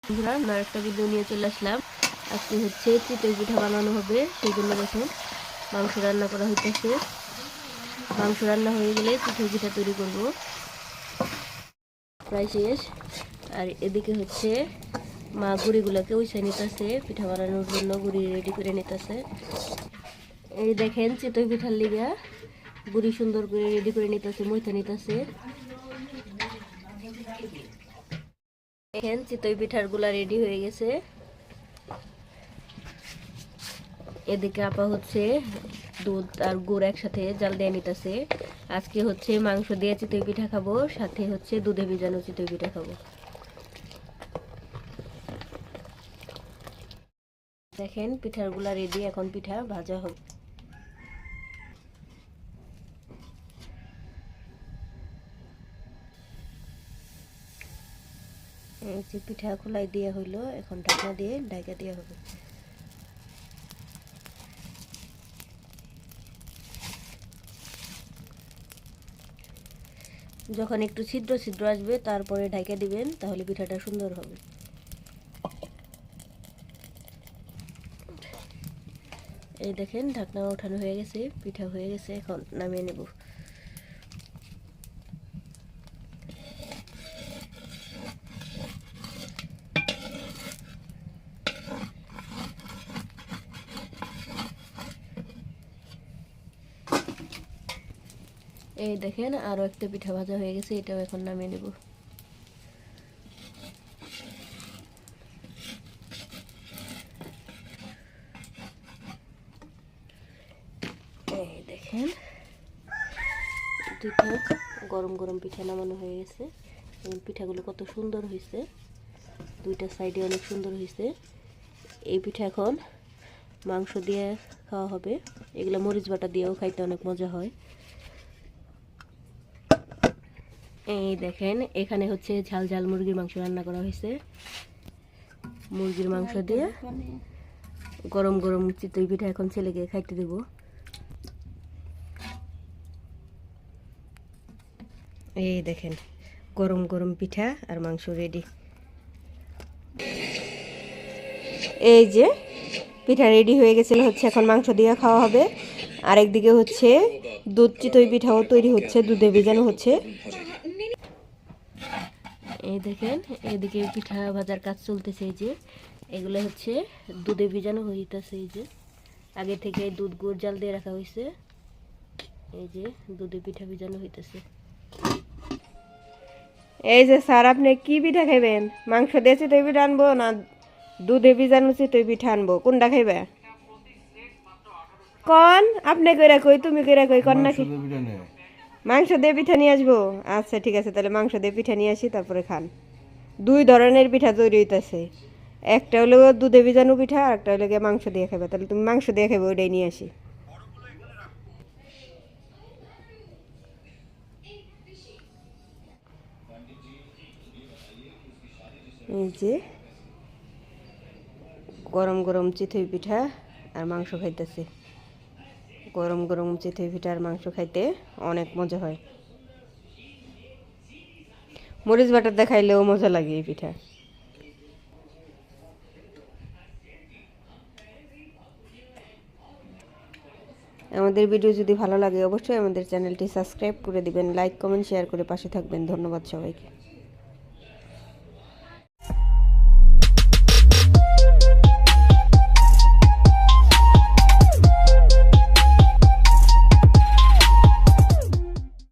বন্ধুরা আরেকটা ভিডিও নিয়ে চলে আসলাম। আজকে হচ্ছে চিতই পিঠা বানানো হবে, সেই জন্য দেখুন মাংস রান্না করা হইতেছে। মাংস রান্না হয়ে গেলে চিতই পিঠা তৈরি করব, প্রায় শেষ। আর এদিকে হচ্ছে মা গুড়িগুলোকে উইসে নিতেছে, পিঠা বানানোর জন্য গুড়ি রেডি করে নিতেছে। এই দেখেন চিতই পিঠার লিগা গুড়ি সুন্দর করে রেডি করে নিতেছে, মইতে নিতেছে। দেখেন চিতই পিঠার গুলা রেডি হয়ে গেছে। এদিকে আপা হচ্ছে দুধ আর গুড় একসাথে জাল দিয়ে নিতেছে। আজকে হচ্ছে মাংস দিয়ে চিতই পিঠা খাবো, সাথে হচ্ছে দুধে ভিজানো চিতই পিঠা খাবো। দেখেন পিঠার গুলা রেডি, এখন পিঠা ভাজা হবে। এই যে পিঠা খোলাই দেওয়া হইলো, এখন ঢাকনা দিয়ে ঢাকা দেওয়া হবে। যখন একটু ছিদ্র ছিদ্র আসবে তারপরে ঢাকা দিবেন, তাহলে পিঠাটা সুন্দর হবে। এই দেখেন ঢাকনা ওঠানো হয়ে গেছে, পিঠা হয়ে গেছে, এখন নামিয়ে নেব। এই দেখেন আরো একটা পিঠা ভাজা হয়ে গেছে, এটাও এখন নামিয়ে নেব। এই দেখেন দুইটা গরম গরম পিঠা নামানো হয়ে গেছে। পিঠাগুলো কত সুন্দর হয়েছে, দুইটা সাইডে অনেক সুন্দর হয়েছে। এই পিঠা এখন মাংস দিয়ে খাওয়া হবে, এগুলো মরিচ বাটা দিয়েও খাইতে অনেক মজা হয়। এই দেখেন এখানে হচ্ছে ঝাল ঝাল মুরগির মাংস রান্না করা হয়েছে। মুরগির মাংস দিয়ে গরম গরম চিতই পিঠা এখন ছেলেকে খাইতে দেব। এই দেখেন গরম গরম পিঠা আর মাংস রেডি। এই যে পিঠা রেডি হয়ে গেছিল, হচ্ছে এখন মাংস দিয়ে খাওয়া হবে। আরেকদিকে হচ্ছে দুধ চিতই পিঠাও তৈরি হচ্ছে, দুধে ভেজানো হচ্ছে। এই দেখেন এদিকে পিঠা ভাজার কাজ চলতেছে। এই যে এগুলো হচ্ছে দুধে ভিজানো হইতেছে। এই যে আগে থেকে দুধ গুড় জাল দিয়ে রাখা হয়েছে, এই যে দুধে পিঠা ভিজানো হইতেছে। এই যে স্যার আপনি কি পিঠা খাইবেন? মাংস দিয়ে চিতই পিঠা আনবো না দুধে ভিজানো চিতই পিঠা আনবো, কোনটা খাইবে? কন আপনি কইরা কই, তুমি কইরা কই, কন নাকি? মাংস দিয়ে পিঠা নিয়ে আসবো। আচ্ছা ঠিক আছে, তাহলে মাংস দিয়ে পিঠা নিয়ে আসি, তারপরে খান। দুই ধরনের পিঠা তৈরি হইতেছে, একটা হলো দুধে ভিজানো পিঠা আর একটা হলো গিয়ে মাংস দিয়ে খাবে। তাহলে তুমি মাংস দিয়ে খাবে, ওইটাই নিয়ে আসি। এই যে গরম গরম চিতই পিঠা আর মাংস খাইতেছে। গরম গরম চিতই পিঠা আর মাংস খাইতে অনেক মজা হয়, মরিচ বাটার দেখাইলেও মজা লাগে এই পিঠা। আমাদের ভিডিও যদি ভালো লাগে অবশ্যই আমাদের চ্যানেলটি সাবস্ক্রাইব করে দিবেন, লাইক কমেন্ট শেয়ার করে পাশে থাকবেন। ধন্যবাদ সবাইকে।